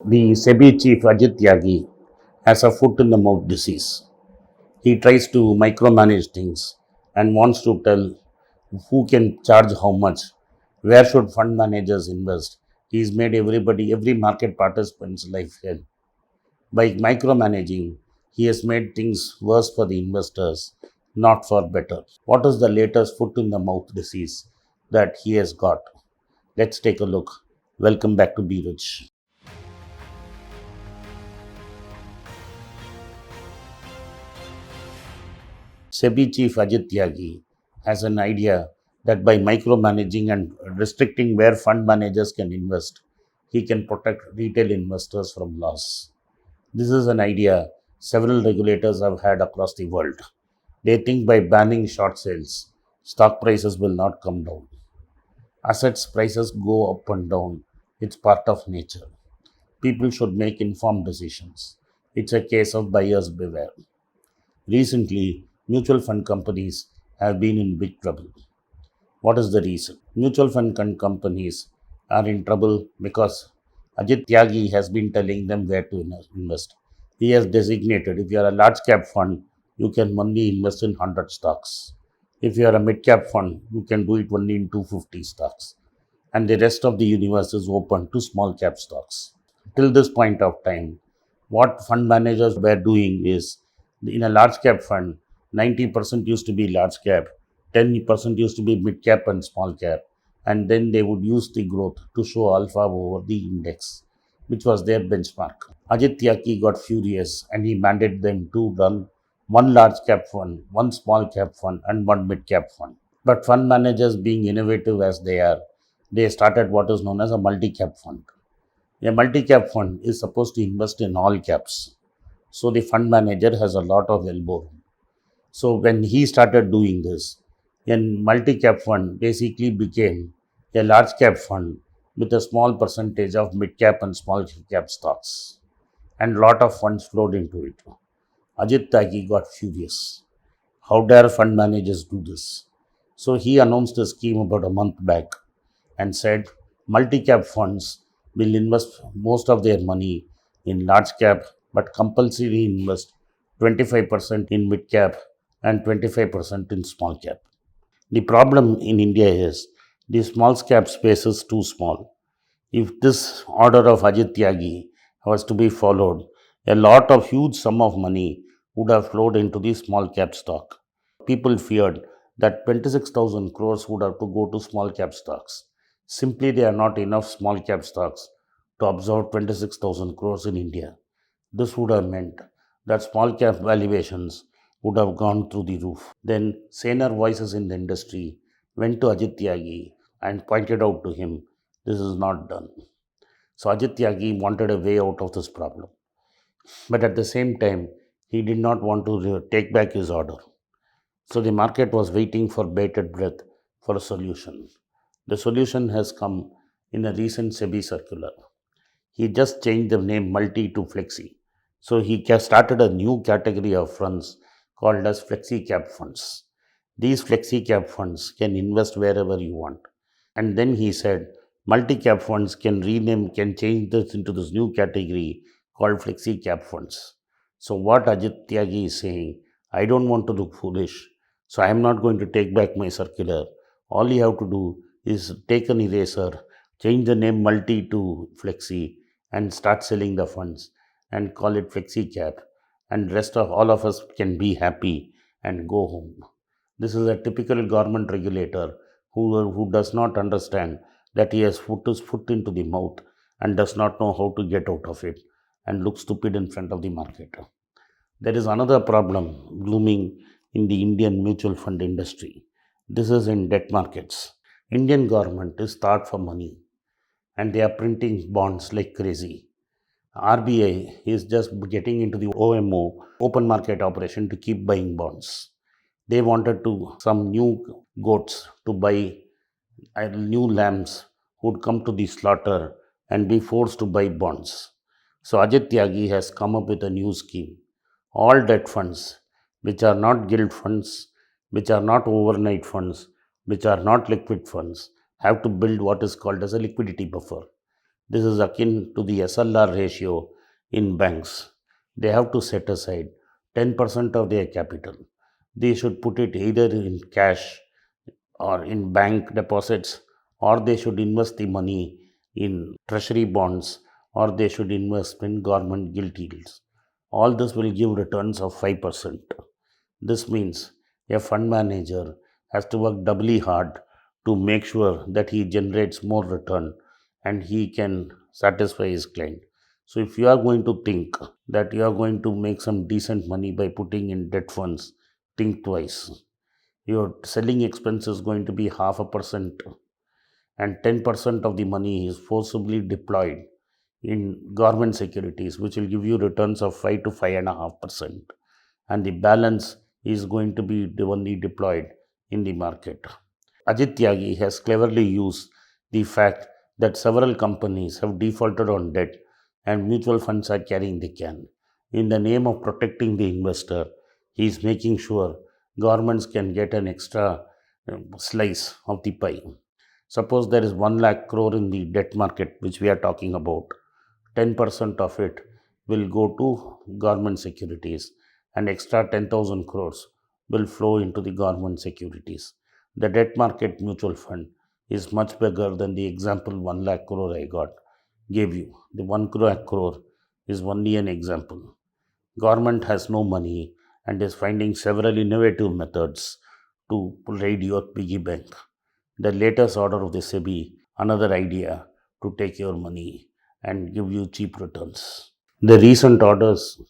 The SEBI chief Ajit Tyagi has a foot in the mouth disease. He tries to micromanage things and wants to tell who can charge how much, where should fund managers invest. He's made every market participant's life hell. By micromanaging, he has made things worse for the investors, not for better. What is the latest foot in the mouth disease that he has got? Let's take a look. Welcome back to Be Rich. SEBI chief Ajit Tyagi has an idea that by micromanaging and restricting where fund managers can invest, he can protect retail investors from loss. This is an idea several regulators have had across the world. They think by banning short sales, stock prices will not come down. Assets prices go up and down. It's part of nature. People should make informed decisions. It's a case of buyers beware. Recently, mutual fund companies have been in big trouble. What is the reason? Mutual fund companies are in trouble because Ajit Tyagi has been telling them where to invest. He has designated if you are a large cap fund, you can only invest in 100 stocks. If you are a mid cap fund, you can do it only in 250 stocks. And the rest of the universe is open to small cap stocks. Till this point of time, what fund managers were doing is in a large cap fund, 90% used to be large cap, 10% used to be mid cap and small cap, and then they would use the growth to show alpha over the index, which was their benchmark. Ajit Tyagi got furious and he mandated them to run one large cap fund, one small cap fund, and one mid cap fund. But fund managers, being innovative as they are, they started what is known as a multi cap fund. A multi cap fund is supposed to invest in all caps. So the fund manager has a lot of elbow room. So when he started doing this, a multi cap fund basically became a large cap fund with a small percentage of mid cap and small cap stocks. And a lot of funds flowed into it. Ajit Tyagi got furious. How dare fund managers do this? So he announced a scheme about a month back and said multi cap funds will invest most of their money in large cap but compulsory invest 25% in mid cap and 25% in small cap. The problem in India is the small cap space is too small. If this order of Ajit Tyagi was to be followed, a lot of huge sum of money would have flowed into the small cap stock. People feared that 26,000 crores would have to go to small cap stocks. Simply, there are not enough small cap stocks to absorb 26,000 crores in India. This would have meant that small cap valuations would have gone through the roof. Then, saner voices in the industry went to Ajit Tyagi and pointed out to him this is not done. So, Ajit Tyagi wanted a way out of this problem. But at the same time, he did not want to take back his order. So the market was waiting for bated breath for a solution. The solution has come in a recent SEBI circular. He just changed the name Multi to Flexi. So he started a new category of funds called as Flexi Cap funds. These Flexi Cap funds can invest wherever you want. And then he said multi cap funds can change this into this new category called Flexi Cap funds. So what Ajit Tyagi is saying, I don't want to look foolish. So I am not going to take back my circular. All you have to do is take an eraser, change the name multi to flexi, and start selling the funds and call it flexi cap. And rest of all of us can be happy and go home. This is a typical government regulator who does not understand that he has put his foot into the mouth and does not know how to get out of it and look stupid in front of the market. There is another problem blooming in the Indian mutual fund industry. This is in debt markets. Indian government is starved for money and they are printing bonds like crazy. RBI is just getting into the OMO, open market operation, to keep buying bonds. They wanted to some new goats to buy new lambs who would come to the slaughter and be forced to buy bonds. So Ajit Tyagi has come up with a new scheme. All debt funds, which are not guild funds, which are not overnight funds, which are not liquid funds, have to build what is called as a liquidity buffer. This is akin to the SLR ratio in banks. They have to set aside 10% of their capital. They should put it either in cash or in bank deposits, or they should invest the money in treasury bonds, or they should invest in government gilt yields. All this will give returns of 5%. This means a fund manager has to work doubly hard to make sure that he generates more return and he can satisfy his client. So, if you are going to think that you are going to make some decent money by putting in debt funds, think twice. Your selling expense is going to be 0.5%, and 10% of the money is forcibly deployed in government securities, which will give you returns of 5 to 5.5%, and the balance is going to be only deployed in the market. Ajit Tyagi has cleverly used the fact that several companies have defaulted on debt and mutual funds are carrying the can. In the name of protecting the investor, he is making sure governments can get an extra slice of the pie. Suppose there is 1 lakh crore in the debt market, which we are talking about. 10% of it will go to government securities, and extra 10,000 crores will flow into the government securities. The debt market mutual fund is much bigger than the example 1 lakh crore I gave you. The 1 crore is only an example. Government has no money and is finding several innovative methods to raid your piggy bank. The latest order of the SEBI, another idea to take your money and give you cheap returns. The recent orders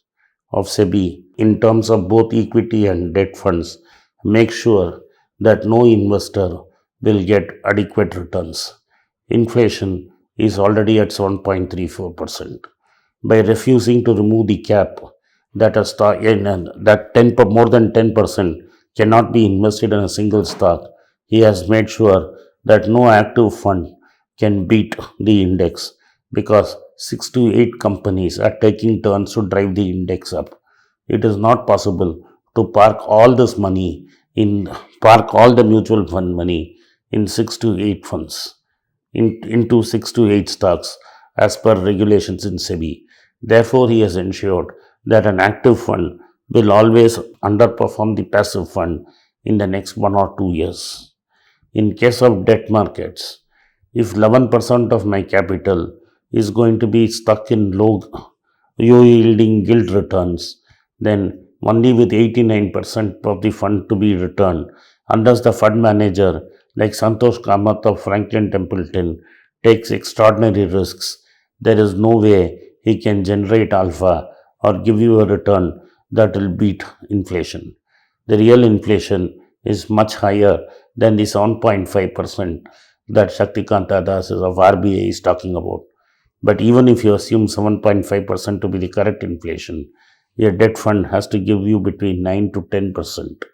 of SEBI in terms of both equity and debt funds make sure that no investor will get adequate returns. Inflation is already at 7.34%. By refusing to remove the cap that a stock that 10 more than 10% cannot be invested in a single stock, he has made sure that no active fund can beat the index, because 6 to 8 companies are taking turns to drive the index up. It is not possible to park all the mutual fund money in 6 to 8 funds, into 6 to 8 stocks as per regulations in SEBI. Therefore, he has ensured that an active fund will always underperform the passive fund in the next 1 or 2 years. In case of debt markets, if 11% of my capital is going to be stuck in low yielding gilt returns, then only with 89% of the fund to be returned, unless the fund manager like Santosh Kamath of Franklin Templeton takes extraordinary risks, there is no way he can generate alpha or give you a return that will beat inflation. The real inflation is much higher than the 7.5% that Shaktikanta Das of RBI is talking about. But even if you assume 7.5% to be the correct inflation, your debt fund has to give you between 9 to 10%.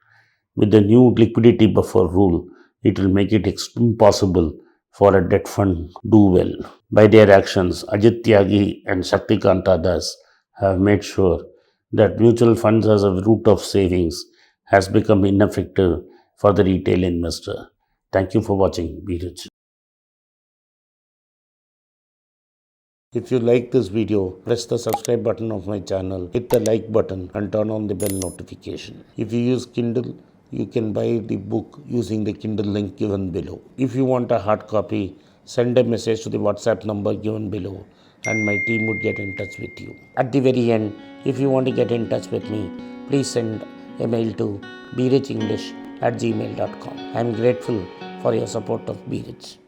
With the new liquidity buffer rule, it will make it impossible for a debt fund to do well. By their actions, Ajit Tyagi and Shaktikanta Das have made sure that mutual funds as a route of savings has become ineffective for the retail investor. Thank you for watching. Be rich. If you like this video, press the subscribe button of my channel, hit the like button and turn on the bell notification. If you use Kindle, you can buy the book using the Kindle link given below. If you want a hard copy, send a message to the WhatsApp number given below and my team would get in touch with you. At the very end, if you want to get in touch with me, please send a mail to berichenglish@gmail.com. I am grateful for your support of Be Rich.